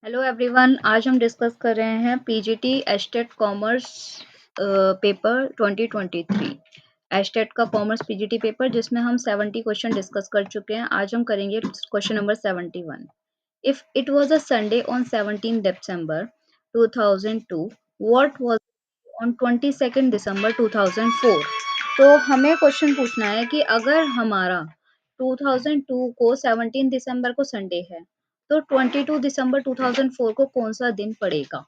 Hello everyone, आज हम discuss कर रहे हैं PGT estate commerce paper 2023। Estate का कॉमर्स पीजीटी पेपर जिसमें हम 70 क्वेश्चन डिस्कस कर चुके हैं। आज हम करेंगे question number 71। If it was a Sunday on 17 December 2002, what was on 22 December 2004। तो हमें क्वेश्चन पूछना है कि अगर हमारा 2002 को 17 दिसंबर को संडे है तो 22 दिसंबर 2004 को कौन सा दिन पड़ेगा।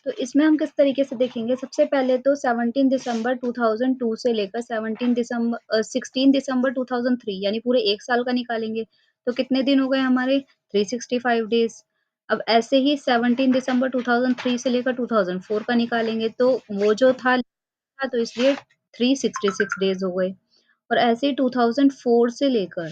तो इसमें हम किस तरीके से देखेंगे, सबसे पहले तो 17 दिसंबर 2002 से लेकर 16 दिसंबर 2003 यानी पूरे एक साल का निकालेंगे। तो कितने दिन हो गए हमारे, 365 डेज। अब ऐसे ही 17 दिसंबर 2003 से लेकर 2004 का निकालेंगे तो वो जो था तो इसलिए 366 डेज हो गए। और ऐसे ही 2004 से लेकर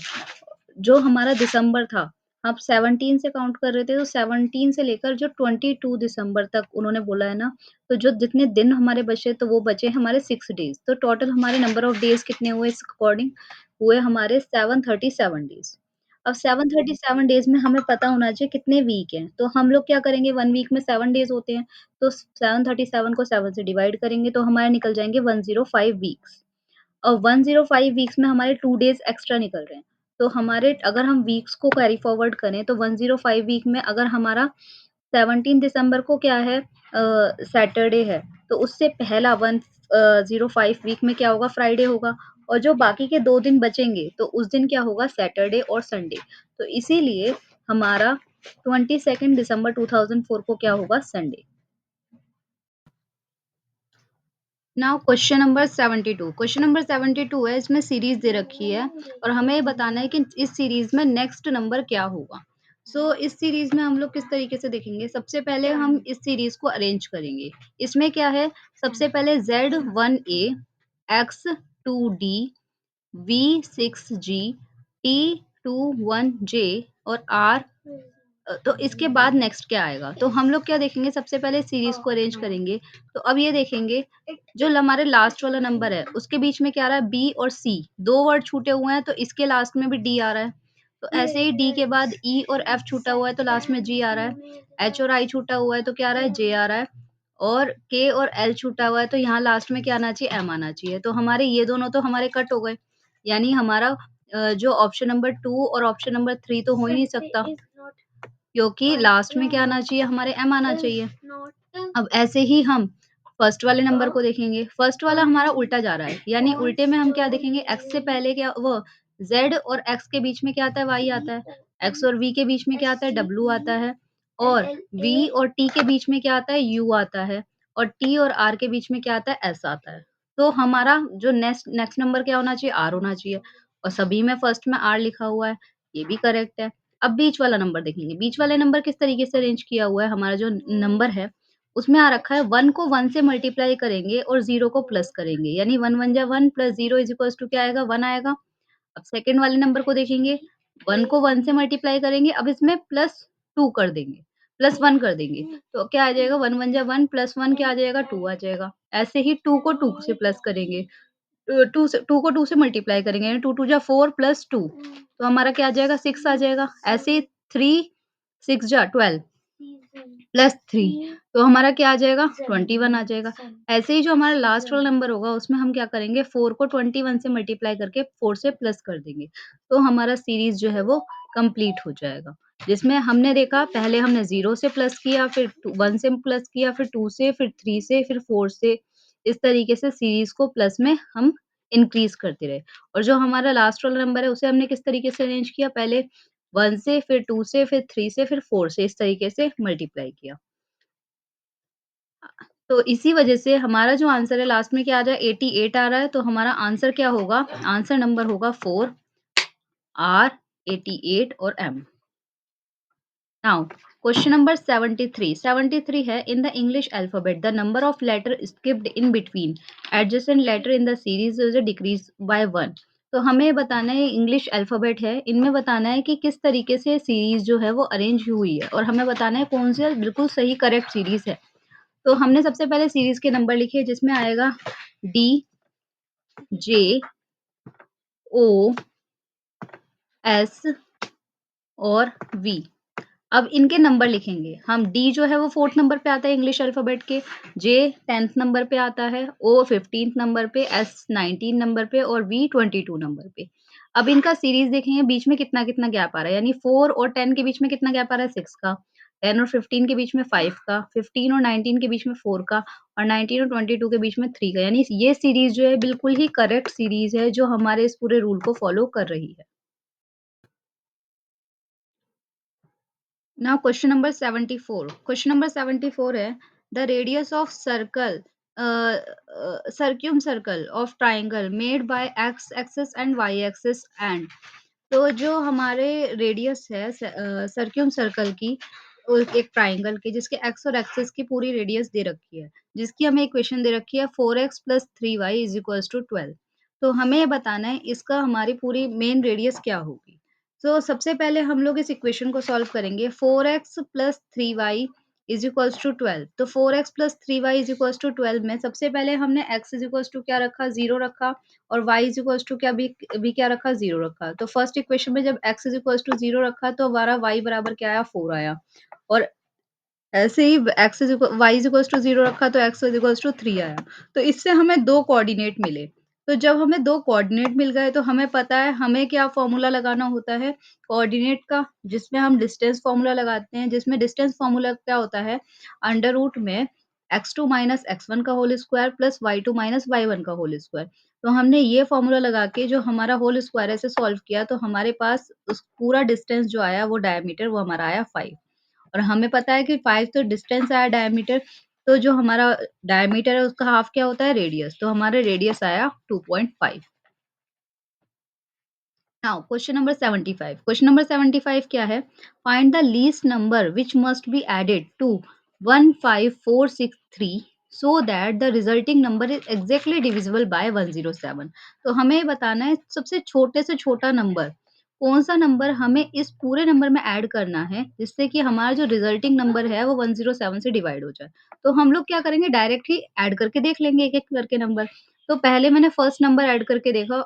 जो हमारा दिसंबर था, आप 17 से काउंट कर रहे थे तो 17 से लेकर जो 22 दिसंबर तक उन्होंने बोला है ना, तो जो जितने दिन हमारे बचे तो वो बचे हमारे 6 डेज। तो टोटल हमारे नंबर ऑफ डेज कितने हुए इस अकॉर्डिंग, हुए हमारे 737 डेज। अब 737 डेज में हमें पता होना चाहिए कितने वीक हैं, तो हम लोग क्या करेंगे, 1 वीक में 7 डेज होते हैं, तो 737 को 7 से डिवाइड करेंगे तो हमारे निकल जाएँगे 105 वीक्स। और 105 वीक्स में हमारे 2 डेज़ एक्स्ट्रा निकल रहे हैं। तो हमारे अगर हम वीक्स को कैरी फॉरवर्ड करें तो 105 वीक में अगर हमारा 17 दिसंबर को क्या है, सैटरडे है, तो उससे पहला 105 वीक में क्या होगा, फ्राइडे होगा। और जो बाकी के 2 दिन बचेंगे तो उस दिन क्या होगा, सैटरडे और संडे। तो इसीलिए हमारा 22 दिसंबर 2004 को क्या होगा, Sunday. Now question number 72। Question number 72 है, इसमें सीरीज दे रखी है और हमें ये बताना है कि इस सीरीज में नेक्स्ट नंबर क्या होगा। इस सीरीज में हम लोग किस तरीके से देखेंगे, सबसे पहले हम इस सीरीज को अरेंज करेंगे। इसमें क्या है, सबसे पहले Z1A, X2D, V6G, T21J और R। तो इसके बाद नेक्स्ट क्या आएगा, तो हम लोग क्या देखेंगे, सबसे पहले सीरीज को अरेंज करेंगे। तो अब ये देखेंगे जो हमारे लास्ट वाला नंबर है उसके बीच में क्या आ रहा है, बी और सी, दो वर्ड छूटे हुए हैं तो इसके लास्ट में भी डी आ रहा है। तो ऐसे ही डी के बाद ई और एफ छूटा हुआ है तो लास्ट में जी आ रहा है। एच और आई छूटा हुआ है तो क्या आ रहा है, जे आ रहा है। और के और एल छूटा हुआ है तो यहाँ लास्ट में क्या आना चाहिए, एम आना चाहिए। तो हमारे ये दोनों तो हमारे कट हो गए, यानी हमारा जो ऑप्शन नंबर 2 और ऑप्शन नंबर 3 तो हो ही नहीं सकता, क्योंकि लास्ट में क्या आना चाहिए, हमारे एम आना चाहिए। अब ऐसे ही हम फर्स्ट वाले नंबर को देखेंगे, फर्स्ट वाला हमारा उल्टा जा रहा है, यानी उल्टे में हम क्या देखेंगे, एक्स से पहले क्या वो जेड और एक्स के बीच में क्या आता है, वाई आता है। एक्स और वी के बीच में क्या आता है, डब्लू आता है। और वी और टी के बीच में क्या आता है, यू आता है। और टी और आर के बीच में क्या आता है, एस आता है। तो हमारा जो नेक्स्ट नेक्स्ट नंबर क्या होना चाहिए, आर होना चाहिए। और सभी में फर्स्ट में आर लिखा हुआ है, ये भी करेक्ट है। अब बीच वाला नंबर देखेंगे, बीच वाले नंबर किस तरीके से अरेंज किया हुआ है, हमारा जो नंबर है उसमें आ रखा है 1 को 1 से मल्टीप्लाई करेंगे और 0 को प्लस करेंगे, यानी 1 1 जा 1 प्लस 0 इज इक्वल्स टू क्या आएगा, 1 आएगा। अब सेकंड वाले नंबर को देखेंगे, 1 को 1 से मल्टीप्लाई करेंगे, अब इसमें प्लस 2 कर देंगे, प्लस 1 कर देंगे, तो क्या आ जाएगा, 1 1 जा 1 प्लस 1 क्या आ जाएगा, 2 आ जाएगा। ऐसे ही 2 को 2 से प्लस करेंगे, 2 को 2 से मल्टीप्लाई करेंगे, यानी 2 2 जा 4 प्लस 2, तो हमारा क्या आ जाएगा, 6 आ जाएगा। ऐसे ही 3 6 जा 12 प्लस 3, तो हमारा क्या आ जाएगा, 21 आ जाएगा। ऐसे ही जो हमारा लास्ट वाला नंबर होगा उसमें हम क्या करेंगे, 4 को 21 से मल्टीप्लाई करके 4 से प्लस कर देंगे, तो हमारा सीरीज जो है वो कंप्लीट हो जाएगा। जिसमें हमने देखा, पहले हमने 0 से प्लस किया, फिर 1 से प्लस किया, फिर 2 से, फिर 3 से, फिर 4 से। इस तरीके से सीरीज को प्लस में हम इंक्रीज करते रहे। और जो हमारा लास्ट वाला नंबर है उसे हमने किस तरीके से अरेंज किया, पहले 1 से, फिर 2 से, फिर 3 से, फिर 4 से, इस तरीके से मल्टीप्लाई किया। तो इसी वजह से हमारा जो आंसर है लास्ट में क्या आ रहा है, 88 आ रहा है। तो हमारा आंसर क्या होगा, आंसर नंबर होगा 4, आर, 88 और एम। Now question number 73। 73 है, in the English alphabet the number of letter skipped in between adjacent letter in the series is decrease by 1। तो हमें बताना है, इंग्लिश अल्फाबेट है, इनमें बताना है कि किस तरीके से सीरीज जो है वो अरेंज हुई है, और हमें बताना है कौन सी बिल्कुल सही करेक्ट सीरीज है। तो हमने सबसे पहले सीरीज के नंबर लिखे, जिसमें आएगा डी, जे, ओ, एस और वी। अब इनके नंबर लिखेंगे। हम डी जो है वो 4th नंबर पे आता है इंग्लिश अल्फ़ाबेट के, जे 10th नंबर पे आता है, ओ 15th नंबर पे, एस 19 नंबर पे और वी 22 नंबर पे। अब इनका सीरीज़ देखेंगे बीच में कितना-कितना गैप आ रहा है, यानी 4 और 10 के बीच में कितना गैप आ रहा है 6 का, 10 और 15 के बीच में 5 का, 15 और 19 के बीच में 4 का और 19 और 22 के बीच में 3 का। यानी ये सीरीज़ जो है बिल्कुल ही करेक्ट सीरीज़ है जो हमारे इस पूरे रूल को फ़ॉलो कर रही है। Now question number 74. Question number 74 है the radius of circle circumcircle of triangle made by x axis and y axis and तो जो हमारे रेडियस है सर्क्यूम सर्कल की एक ट्राइंगल की जिसके एक्स और एक्सिस की पूरी रेडियस दे रखी है जिसकी हमें इक्वेशन दे रखी है 4x plus 3y is equals to 12। तो हमें ये बताना है इसका हमारी पूरी मेन रेडियस क्या होगी। तो सबसे पहले हम लोग इस इक्वेशन को सॉल्व करेंगे 4x plus 3y is equals to 12। तो 4x plus 3y is equals to 12 में सबसे पहले हमने x इज इक्वल्स टू क्या रखा 0 रखा और y इज इक्वल्स टू क्या भी क्या रखा 0 रखा। तो फर्स्ट इक्वेशन में जब x इज इक्वल्स टू 0 रखा तो हमारा y बराबर क्या आया 4 आया और ऐसे ही X is equal Y is equals to 0 रखा तो एक्स इज़ इक्वल्स टू 3 आया। तो इससे हमें 2 कोऑर्डिनेट मिले। तो जब हमें 2 कोऑर्डिनेट मिल गए तो हमें पता है हमें क्या फ़ॉर्मूला लगाना होता है कोऑर्डिनेट का, जिसमें हम डिस्टेंस फ़ॉर्मूला लगाते हैं, जिसमें डिस्टेंस फ़ॉर्मूला क्या होता है अंडर रूट में x2 माइनस x1 का whole square plus y2 minus y1 का होल स्क्वायर। तो हमने ये फ़ॉर्मूला लगा के जो हमारा होल स्क्वायर है इसे सॉल्व किया तो हमारे पास उस पूरा डिस्टेंस जो आया वो डायमीटर वो हमारा आया 5। और हमें पता है कि 5 तो डिस्टेंस आया डायमीटर, तो जो हमारा डायमीटर है उसका हाफ क्या होता है रेडियस, तो हमारा रेडियस आया 2.5। Now question number 75। Question number 75 क्या है? Find the least number which must be added to 15463 so that the resulting number is exactly divisible by 107। तो हमें बताना है सबसे छोटे से छोटा नंबर कौन सा नंबर हमें इस पूरे नंबर में ऐड करना है जिससे कि हमारा जो रिजल्टिंग नंबर है वो 107 से डिवाइड हो जाए। तो हम लोग क्या करेंगे डायरेक्ट ही ऐड करके देख लेंगे एक एक करके नंबर। तो पहले मैंने फर्स्ट नंबर ऐड करके देखा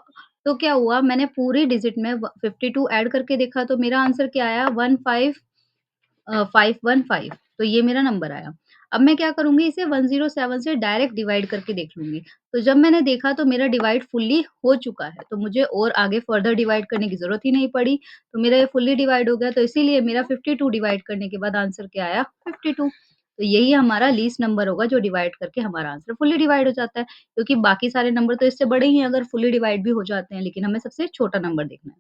तो क्या हुआ मैंने पूरी डिजिट में 52 ऐड करके देखा तो मेरा आंसर क्या आया 515 तो ये मेरा नंबर आया। अब मैं क्या करूँगी इसे 107 से डायरेक्ट डिवाइड करके देख लूँगी। तो जब मैंने देखा तो मेरा डिवाइड फुल्ली हो चुका है, तो मुझे और आगे फर्दर डिवाइड करने की ज़रूरत ही नहीं पड़ी। तो मेरा ये फुल्ली डिवाइड हो गया तो इसीलिए मेरा 52 डिवाइड करने के बाद आंसर क्या आया 52। तो यही हमारा लीस्ट नंबर होगा जो डिवाइड करके हमारा आंसर फुल्ली डिवाइड हो जाता है, क्योंकि बाकी सारे नंबर तो इससे बड़े ही हैं अगर फुल्ली डिवाइड भी हो जाते हैं, लेकिन हमें सबसे छोटा नंबर देखना है।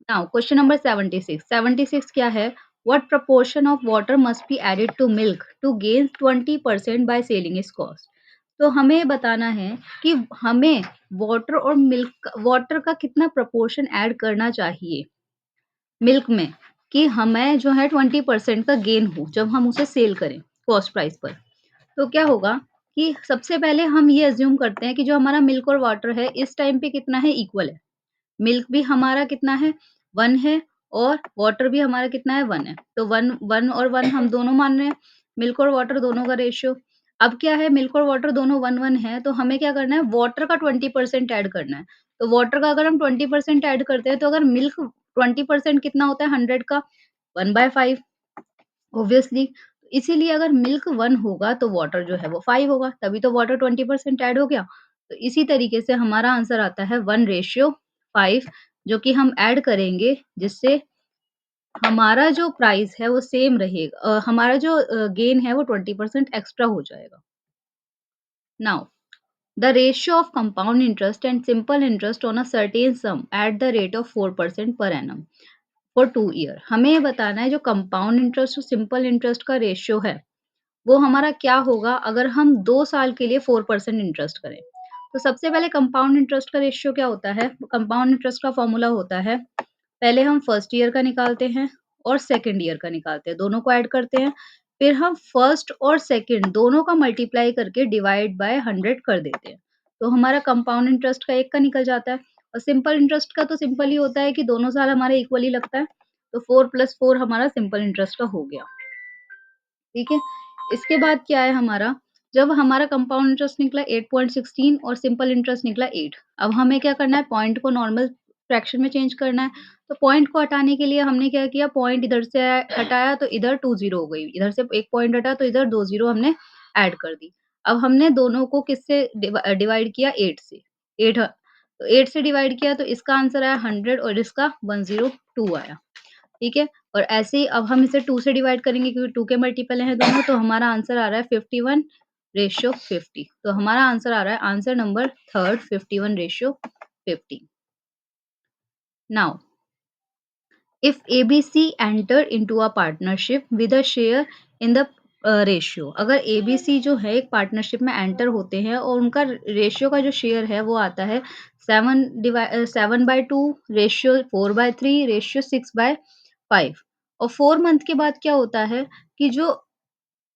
Now question number 76। 76 क्या है? What proportion of water must be added to milk to gain 20% by selling its cost? तो हमें बताना है कि हमें वाटर का कितना प्रपोर्शन ऐड करना चाहिए मिल्क में कि हमें जो है 20% का गेन हो जब हम उसे सेल करें कॉस्ट प्राइस पर। तो क्या होगा कि सबसे पहले हम ये अज़्यूम करते हैं कि जो हमारा मिल्क और वाटर है इस टाइम पे कितना है इक्वल है। मिल्क भी हमारा कितना है 1 है और वाटर भी हमारा कितना है 1 है। तो 1 1 और 1 हम दोनों मान रहे हैं, मिल्क और वाटर दोनों का रेशियो। अब क्या है मिल्क और वाटर दोनों 1-1 है तो हमें क्या करना है वाटर का 20% ऐड करना है। तो वाटर का अगर हम 20% ऐड करते हैं तो अगर मिल्क 20% कितना होता है 100 का 1/5 ऑब्वियसली। इसीलिए अगर मिल्क 1 होगा तो वाटर जो है वो 5 होगा, तभी तो वाटर 20% ऐड हो गया। तो इसी तरीके से हमारा आंसर आता है 1:5 जो कि हम ऐड करेंगे जिससे हमारा जो प्राइस है वो सेम रहेगा हमारा जो गेन है वो 20% एक्स्ट्रा हो जाएगा। Now the ratio of compound interest and simple interest on a certain some at the rate of 4% per annum for 2 year. हमें ये बताना है जो कंपाउंड इंटरेस्ट और सिंपल इंटरेस्ट का रेशियो है वो हमारा क्या होगा अगर हम 2 साल के लिए 4% इंटरेस्ट करें। तो सबसे पहले कंपाउंड इंटरेस्ट का रेशियो क्या होता है? कंपाउंड इंटरेस्ट का फ़ॉर्मूला होता है, पहले हम फर्स्ट ईयर का निकालते हैं और सेकंड ईयर का निकालते हैं, दोनों को ऐड करते हैं। फिर हम फर्स्ट और सेकंड दोनों का मल्टीप्लाई करके डिवाइड बाय 100 कर देते हैं। तो हमारा कंपाउंड इंटरेस्ट का एक का निकल जाता है और सिंपल इंटरेस्ट का तो सिंपल ही होता है कि दोनों साल हमारे इक्वली लगता है। तो 4 + 4 हमारा सिंपल इंटरेस्ट का हो गया। ठीक है? इसके बाद क्या है हमारा, जब हमारा कंपाउंड इंटरेस्ट निकला 8.16 और सिंपल इंटरेस्ट निकला 8। अब हमें क्या करना है पॉइंट को नॉर्मल फ्रैक्शन में चेंज करना है, तो पॉइंट को हटाने के लिए हमने क्या किया, पॉइंट इधर से हटाया तो इधर 2 ज़ीरो हो गई, इधर से 1 पॉइंट हटा तो इधर 2 ज़ीरो हमने ऐड कर दी। अब हमने दोनों को किससे डिवाइड किया 8 से, 8 तो 8 से डिवाइड किया तो इसका आंसर आया 100 और इसका 102 आया, ठीक है? और ऐसे ही अब हम इसे 2 से डिवाइड करेंगे क्योंकि 2 के मल्टीपल हैं दोनों, तो हमारा आंसर आ रहा है 51:50। तो हमारा आंसर आ रहा है answer number 3 51:50। Now, if ABC enter into a partnership with a share in the ratio, अगर एबीसी जो है एक पार्टनरशिप में एंटर होते हैं और उनका रेशियो का जो शेयर है वो आता है 7/2 रेशियो 4/3 रेशियो 6/5 और 4 मंथ के बाद क्या होता है कि जो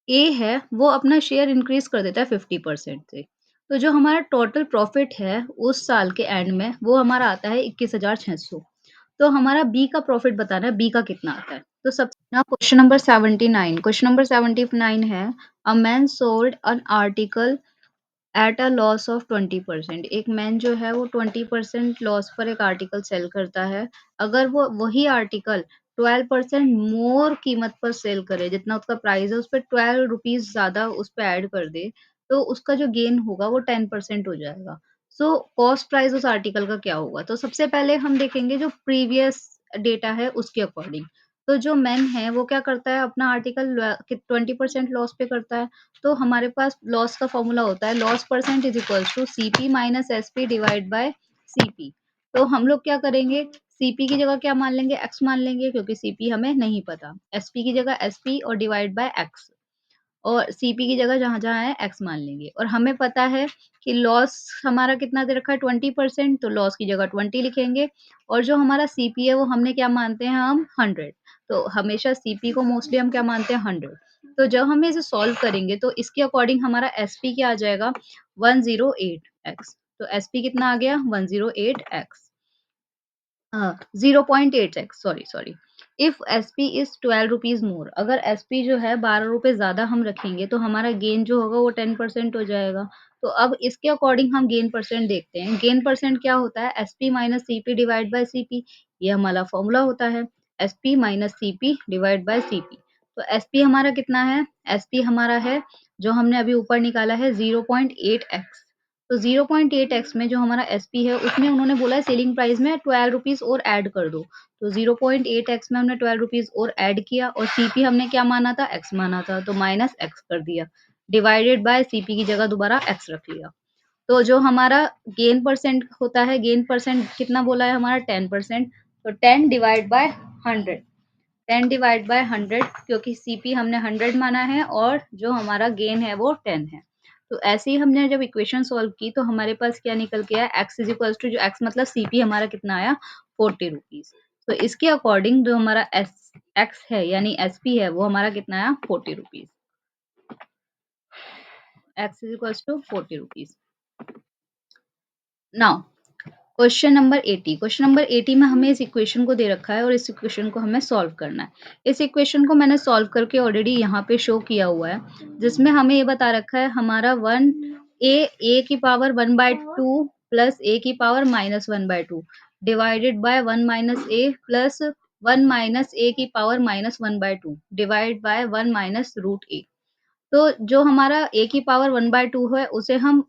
ए है वो अपना शेयर इंक्रीज कर देता है 50% से। तो जो हमारा टोटल प्रॉफिट है उस साल के एंड में वो हमारा आता है 21,600। तो हमारा बी का प्रॉफिट बताना है, बी का कितना आता है। तो सब ना क्वेश्चन नंबर 79 है, a man sold an article at a loss of 20%। एक मैन जो है वो 20% लॉस पर एक आर्टिकल सेल करता है। अगर वो वही आर्टिकल 12% मोर कीमत पर सेल करे, जितना उसका प्राइस है उस पे 12 रुपीज़ ज़्यादा उस पे ऐड कर दे, तो उसका जो गेन होगा वो 10% हो जाएगा। सो कॉस्ट प्राइस उस आर्टिकल का क्या होगा? तो सबसे पहले हम देखेंगे जो प्रीवियस डेटा है उसके अकॉर्डिंग। तो जो मैन है वो क्या करता है, अपना आर्टिकल 20% लॉस पे करता है। तो हमारे पास लॉस का फॉर्मूला होता है, loss percent is equals to CP minus SP divide by CP. तो हम लोग क्या करेंगे, सीपी की जगह क्या मान लेंगे, एक्स मान लेंगे क्योंकि सीपी हमें नहीं पता। एसपी की जगह एसपी और डिवाइड बाय एक्स और सीपी की जगह जहाँ-जहाँ है एक्स मान लेंगे और हमें पता है कि लॉस हमारा कितना दे रखा है 20%, तो लॉस की जगह 20 लिखेंगे और जो हमारा सीपी है वो हमने क्या मानते हैं हम 100। तो हमेशा सीपी को मोस्टली हम क्या मानते हैं 100। तो जब हम इसे सॉल्व करेंगे तो इसके अकॉर्डिंग हमारा एसपी क्या आ जाएगा 108x। तो एसपी कितना आ गया 108x। 0.8x, sorry. If SP is 12 rupees more, अगर एसपी जो है 12 रुपए ज्यादा हम रखेंगे तो हमारा गेन जो होगा वो 10% हो जाएगा। तो अब इसके अकॉर्डिंग हम गेन परसेंट देखते हैं। गेन परसेंट क्या होता है, SP minus CP divide by CP, ये हमारा फॉर्मूला होता है। SP minus CP divide by CP. तो एसपी हमारा कितना है, एसपी हमारा है जो हमने अभी ऊपर निकाला है 0.8x। तो 0.8x में जो हमारा एसपी है उसमें उन्होंने बोला है सेलिंग प्राइस में 12 रुपीज़ और ऐड कर दो। तो 0.8x में हमने 12 रुपीज़ और ऐड किया और सीपी हमने क्या माना था, एक्स माना था, तो माइनस एक्स कर दिया। डिवाइडेड बाय सीपी की जगह दोबारा एक्स रख लिया। तो जो हमारा गेन परसेंट होता है, गेन परसेंट कितना बोला है हमारा 10%। तो 10 डिवाइड बाय 100, 10 डिवाइड बाय 100 क्योंकि सीपी हमने 100 माना है और जो हमारा गेन है वो 10 है। तो ऐसे ही हमने जब इक्वेशन सॉल्व की तो हमारे पास क्या निकल के आया, एक्स इज इक्वल्स टू जो एक्स मतलब सीपी हमारा कितना आया 40 रुपीज। तो इसके अकॉर्डिंग जो हमारा एस एक्स है यानी एसपी है वो हमारा कितना आया 40 rupees. X is equals to 40 rupees. Now question number 80 में हमें इस इक्वेशन को दे रखा है और इस इक्वेशन को हमें सॉल्व करना है। इस इक्वेशन को मैंने सॉल्व करके ऑलरेडी यहाँ पे शो किया हुआ है, जिसमें हमें ये बता रखा है हमारा 1 ए की पावर 1/2 प्लस ए की power -1/2 divided by 1 minus A plus 1 minus A की power -1/2 divide by 1 minus root A. तो जो हमारा a की पावर 1/2 है उसे हम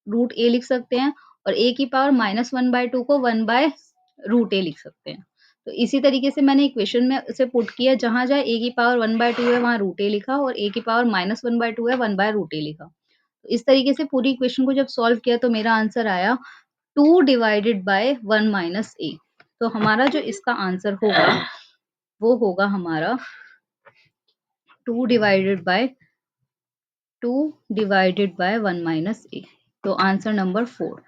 रूट ए लिख सकते हैं और a की पावर -1/2 को 1 बाय रूट ए लिख सकते हैं। तो इसी तरीके से मैंने इक्वेशन में उसे पुट किया, जहाँ जहाँ a की पावर 1/2 है वहाँ रूट ए लिखा और a की पावर -1/2 है 1 बाय रूट ए लिखा। तो इस तरीके से पूरी इक्वेशन को जब सॉल्व किया तो मेरा आंसर आया 2 डिवाइडेड बाय 1 माइनस ए। तो हमारा जो इसका आंसर होगा वो होगा हमारा 2 डिवाइडेड बाय 1 माइनस ए। तो आंसर नंबर 4।